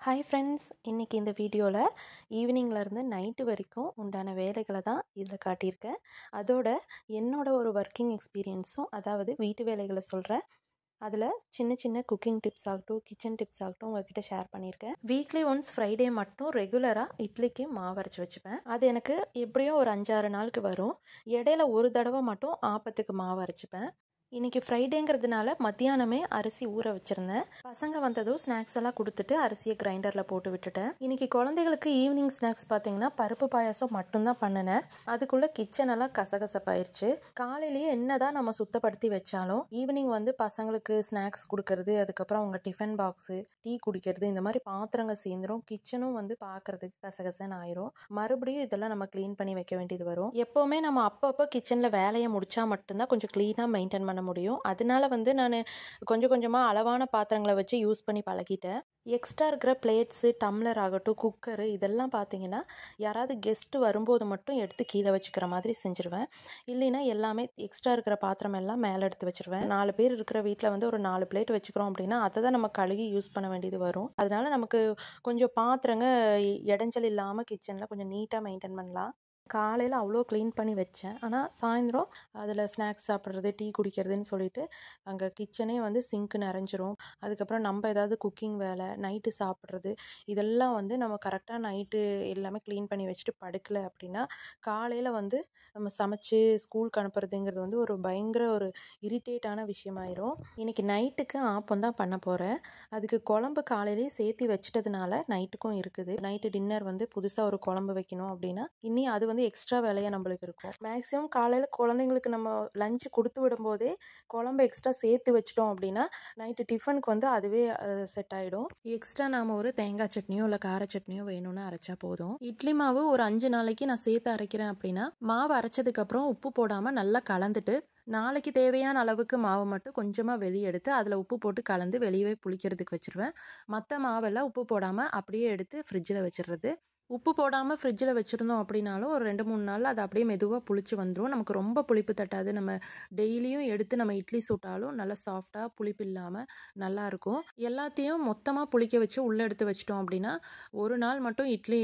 Hi friends, இன்றைக்கி இந்த வீடியோவில் ஈவினிங்லேருந்து நைட்டு வரைக்கும் உண்டான வேலைகளை தான் இதில் காட்டியிருக்கேன். அதோட என்னோட ஒரு ஒர்க்கிங் எக்ஸ்பீரியன்ஸும், அதாவது வீட்டு வேலைகளை சொல்கிறேன். அதில் சின்ன சின்ன குக்கிங் டிப்ஸ் ஆகட்டும், கிச்சன் டிப்ஸ் ஆகட்டும் உங்கள்கிட்ட ஷேர் பண்ணியிருக்கேன். வீக்லி ஒன்ஸ் ஃப்ரைடே மட்டும் ரெகுலராக இட்லிக்கு மாவு அரைச்சி வச்சுப்பேன். அது எனக்கு எப்படியும் ஒரு 5-6 நாளுக்கு வரும். இடையில ஒரு தடவை மட்டும் ஆப்பத்துக்கு மாவு அரைச்சிப்பேன். இன்றைக்கி ஃப்ரைடேங்கிறதுனால மத்தியானமே அரிசி ஊற வச்சுருந்தேன். பசங்க வந்ததும் ஸ்நாக்ஸ் எல்லாம் கொடுத்துட்டு அரிசியை கிரைண்டரில் போட்டு விட்டுட்டேன். இன்றைக்கி குழந்தைகளுக்கு ஈவினிங் ஸ்நாக்ஸ் பார்த்திங்கன்னா பருப்பு பாயாசம் மட்டும்தான் பண்ணினேன். அதுக்குள்ளே கிச்சனெல்லாம் கசகசப்பாயிருச்சு. காலையிலேயே என்ன தான் நம்ம சுத்தப்படுத்தி வச்சாலும் ஈவினிங் பசங்களுக்கு ஸ்நாக்ஸ் கொடுக்கறது, அதுக்கப்புறம் அவங்க டிஃபன் பாக்ஸு, டீ குடிக்கிறது, இந்த மாதிரி பாத்திரங்கள் சேர்ந்துடும். கிச்சனும் பார்க்குறதுக்கு கசகசன்னு ஆயிரும். மறுபடியும் இதெல்லாம் நம்ம க்ளீன் பண்ணி வைக்க வேண்டியது வரும். எப்போவுமே நம்ம அப்பப்போ கிச்சனில் வேலையை முடித்தா மட்டும்தான் கொஞ்சம் க்ளீனாக மெயின்டைன் பண்ண முடியும். அதனால நான் கொஞ்சம் கொஞ்சமாக அளவான பாத்திரங்களை வச்சு யூஸ் பண்ணி பழகிட்டேன். எக்ஸ்ட்ரா இருக்கிற பிளேட்ஸு, டம்ளர் ஆகட்டும், குக்கரு, இதெல்லாம் பார்த்திங்கன்னா யாராவது கெஸ்ட்டு வரும்போது மட்டும் எடுத்து கீழே வச்சுக்கிற மாதிரி செஞ்சுருவேன். இல்லைன்னா எல்லாமே எக்ஸ்ட்ரா இருக்கிற பாத்திரம் எல்லாம் மேலே எடுத்து வச்சுருவேன். 4 பேர் இருக்கிற வீட்டில் ஒரு 4 பிளேட் வச்சுக்கிறோம் அப்படின்னா அதை தான் நம்ம கழுகி யூஸ் பண்ண வேண்டியது வரும். அதனால நமக்கு கொஞ்சம் பாத்திரங்க இடைஞ்சல் இல்லாமல் கிச்சனில் கொஞ்சம் நீட்டாக மெயின்டைன் பண்ணலாம். காலையில் அவ்வளோ க்ளீன் பண்ணி வச்சேன். ஆனால் சாயந்தரம் அதில் ஸ்நாக்ஸ் சாப்பிட்றது, டீ குடிக்கிறதுன்னு சொல்லிட்டு அங்கே கிச்சனே சிங்க்கு நிறைஞ்சிரும். அதுக்கப்புறம் நம்ம ஏதாவது குக்கிங் வேலை, நைட்டு சாப்பிட்றது, இதெல்லாம் நம்ம கரெக்டாக நைட்டு எல்லாமே க்ளீன் பண்ணி வச்சுட்டு படுக்கலை அப்படின்னா காலையில் நம்ம சமைச்சு ஸ்கூலுக்கு அனுப்புறதுங்கிறது ஒரு பயங்கர ஒரு இரிட்டேட்டான விஷயமாயிரும். இன்றைக்கி நைட்டுக்கு ஆப்பம் தான் பண்ண போகிறேன். அதுக்கு குழம்பு காலையிலேயே சேர்த்து வச்சிட்டதுனால நைட்டுக்கும் இருக்குது. நைட்டு டின்னர் புதுசாக ஒரு குழம்பு வைக்கணும் அப்படின்னா இனி அது எக்ஸ்ட்ரா வேலையாக நம்மளுக்கு இருக்கும். மேக்ஸிமம் காலையில் குழந்தைங்களுக்கு நம்ம லஞ்சு கொடுத்து விடும்போதே குழம்பு எக்ஸ்ட்ரா சேர்த்து வச்சிட்டோம் அப்படின்னா நைட்டு டிஃபனுக்கு அதுவே செட் ஆகிடும். எக்ஸ்ட்ரா நாம் ஒரு தேங்காய் சட்னியோ இல்லை கார சட்னியோ வேணும்னு அரைச்சா போதும். இட்லி மாவு ஒரு 5 நாளைக்கு நான் சேர்த்து அரைக்கிறேன் அப்படின்னா மாவு அரைச்சதுக்கப்புறம் உப்பு போடாமல் நல்லா கலந்துட்டு நாளைக்கு தேவையான அளவுக்கு மாவு மட்டும் கொஞ்சமாக வெளியே எடுத்து அதில் உப்பு போட்டு கலந்து வெளியே புளிக்கிறதுக்கு வச்சுருவேன். மற்ற மாவெல்லாம் உப்பு போடாமல் அப்படியே எடுத்து ஃப்ரிட்ஜில் வச்சிடுறது. உப்பு போடாமல் ஃப்ரிட்ஜில் வச்சுருந்தோம் அப்படின்னாலும் ஒரு 2-3 நாளில் அது அப்படியே மெதுவாக புளிச்சு வந்துடும். நமக்கு ரொம்ப புளிப்பு தட்டாது. நம்ம டெய்லியும் எடுத்து நம்ம இட்லி சுட்டாலும் நல்லா சாஃப்டாக புளிப்பு இல்லாமல் நல்லாயிருக்கும். எல்லாத்தையும் மொத்தமாக புளிக்க வச்சு உள்ளே எடுத்து வச்சிட்டோம் அப்படின்னா ஒரு நாள் மட்டும் இட்லி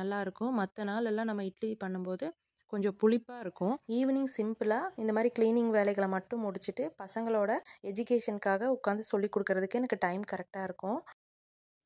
நல்லாயிருக்கும். மற்ற நாள் எல்லாம் நம்ம இட்லி பண்ணும்போது கொஞ்சம் புளிப்பாக இருக்கும். ஈவினிங் சிம்பிளாக இந்த மாதிரி க்ளீனிங் வேலைகளை மட்டும் முடிச்சுட்டு பசங்களோட எஜுகேஷனுக்காக உட்காந்து சொல்லி கொடுக்கறதுக்கு எனக்கு டைம் கரெக்டாக இருக்கும்.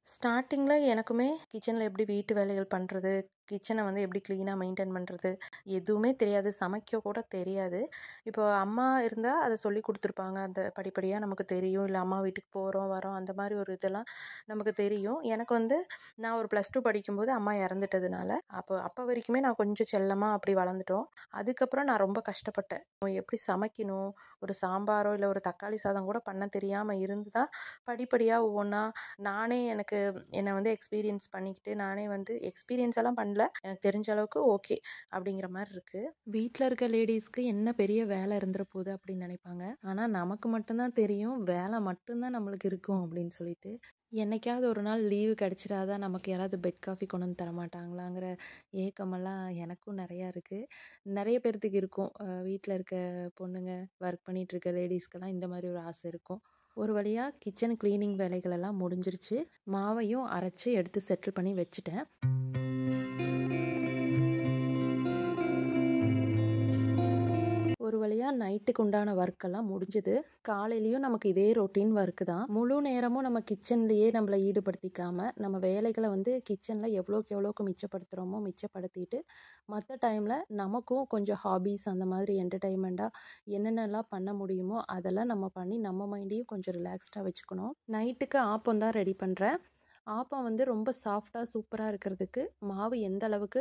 ஸ்டார்டிங்கில் எனக்குமே கிச்சனில் எப்படி வீட்டு வேலைகள் பண்ணுறது, கிச்சனை எப்படி க்ளீனாக மெயின்டைன் பண்ணுறது எதுவுமே தெரியாது. சமைக்க கூட தெரியாது. இப்போ அம்மா இருந்தால் அதை சொல்லி கொடுத்துருப்பாங்க. அந்த படிப்படியாக நமக்கு தெரியும். இல்லை அம்மா வீட்டுக்கு போகிறோம் வரோம் அந்த மாதிரி ஒரு இதெல்லாம் நமக்கு தெரியும். எனக்கு நான் ஒரு +2 படிக்கும்போது அம்மா இறந்துட்டதுனால அப்போ வரைக்குமே நான் கொஞ்சம் செல்லமாக அப்படி வளர்ந்துட்டோம். அதுக்கப்புறம் நான் ரொம்ப கஷ்டப்பட்டேன். எப்படி சமைக்கணும், ஒரு சாம்பாரோ இல்லை ஒரு தக்காளி சாதம் கூட பண்ண தெரியாமல் இருந்து தான் படிப்படியாக ஒவ்வொன்றா நானே என்னை எக்ஸ்பீரியன்ஸ் பண்ணிக்கிட்டு நானே எக்ஸ்பீரியன்ஸ் எல்லாம் பண்ணல, எனக்கு தெரிஞ்ச அளவுக்கு ஓகே அப்படிங்கிற மாதிரி இருக்குது. வீட்டில் இருக்க லேடிஸ்க்கு என்ன பெரிய வேலை இருந்துற போகுது அப்படின்னு நினைப்பாங்க. ஆனால் நமக்கு மட்டும்தான் தெரியும் வேலை மட்டும்தான் நம்மளுக்கு இருக்கும் அப்படின்னு சொல்லிட்டு. என்னைக்காவது ஒரு நாள் லீவு கிடச்சிடாதா, நமக்கு யாராவது பெட் காஃபி கொண்டு வந்து தரமாட்டாங்களாங்கிற ஏக்கமெல்லாம் எனக்கும் நிறையா இருக்குது. நிறைய பேர்த்துக்கு இருக்கும். வீட்டில் இருக்க பொண்ணுங்க, ஒர்க் பண்ணிகிட்டு இருக்க லேடிஸ்க்கெல்லாம் இந்த மாதிரி ஒரு ஆசை இருக்கும். ஒரு வழியாக கிச்சன் க்ளீனிங் வேலைகளெல்லாம் முடிஞ்சிருச்சு. மாவையும் அரைச்சி எடுத்து செட்டில் பண்ணி வச்சுட்டேன். ஒரு வழியாக நைட்டுக்கு உண்டான ஒர்க்கெல்லாம் முடிஞ்சுது. காலையிலையும் நமக்கு இதே ரொட்டீன் ஒர்க்கு தான். முழு நேரமும் நம்ம கிச்சன்லேயே நம்மளை ஈடுபடுத்திக்காமல் நம்ம வேலைகளை கிச்சனில் எவ்வளோக்கு மிச்சப்படுத்துகிறோமோ மிச்சப்படுத்திட்டு மற்ற டைமில் நமக்கும் கொஞ்சம் ஹாபீஸ் அந்த மாதிரி என்டர்டெயின்மெண்ட்டாக என்னென்னலாம் பண்ண முடியுமோ அதெல்லாம் நம்ம பண்ணி நம்ம மைண்டையும் கொஞ்சம் ரிலாக்ஸ்டாக வச்சுக்கணும். நைட்டுக்கு ஆப்பம் தான் ரெடி பண்ணுறேன். ஆப்பம் ரொம்ப சாஃப்டாக சூப்பராக இருக்கிறதுக்கு மாவு எந்த அளவுக்கு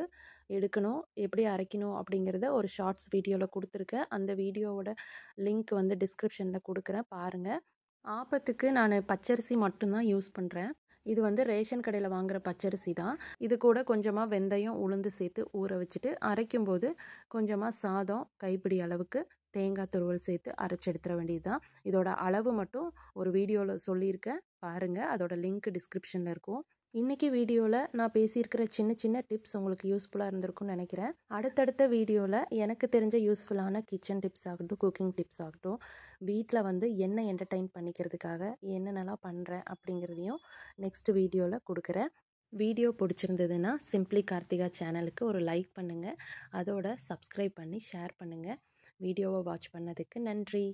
எடுக்கணும், எப்படி அரைக்கணும் அப்படிங்கிறத ஒரு ஷார்ட்ஸ் வீடியோவில் கொடுத்துருக்கேன். அந்த வீடியோவோட லிங்க் டிஸ்கிரிப்ஷனில் கொடுக்குறேன், பாருங்கள். ஆப்பத்துக்கு நான் பச்சரிசி மட்டும்தான் யூஸ் பண்ணுறேன். இது ரேஷன் கடையில் வாங்குகிற பச்சரிசி தான். இது கூட கொஞ்சமாக வெந்தயம், உளுந்து சேர்த்து ஊற வச்சுட்டு அரைக்கும்போது கொஞ்சமாக சாதம், கைப்பிடி அளவுக்கு தேங்காய் துருவல் சேர்த்து அரைச்சி எடுத்துட வேண்டியது தான். இதோட அளவு மட்டும் ஒரு வீடியோவில் சொல்லியிருக்கேன், பாருங்கள். அதோட லிங்க் டிஸ்கிரிப்ஷனில் இருக்கும். இன்றைக்கி வீடியோவில் நான் பேசியிருக்கிற சின்ன சின்ன டிப்ஸ் உங்களுக்கு யூஸ்ஃபுல்லாக இருந்திருக்கும்னு நினைக்கிறேன். அடுத்தடுத்த வீடியோவில் எனக்கு தெரிஞ்ச யூஸ்ஃபுல்லான கிச்சன் டிப்ஸ் ஆகட்டும், குக்கிங் டிப்ஸ் ஆகட்டும், வீட்டில் வந்து என்ன என்டர்டெயின் பண்ணிக்கிறதுக்காக என்னென்னலாம் பண்ணுறேன் அப்படிங்கிறதையும் நெக்ஸ்ட் வீடியோவில் கொடுக்குறேன். வீடியோ பிடிச்சிருந்ததுன்னா சிம்ப்ளி கார்த்திகா சேனலுக்கு ஒரு லைக் பண்ணுங்கள். அதோட சப்ஸ்கிரைப் பண்ணி ஷேர் பண்ணுங்கள். வீடியோவை வாட்ச் பண்ணதுக்கு நன்றி.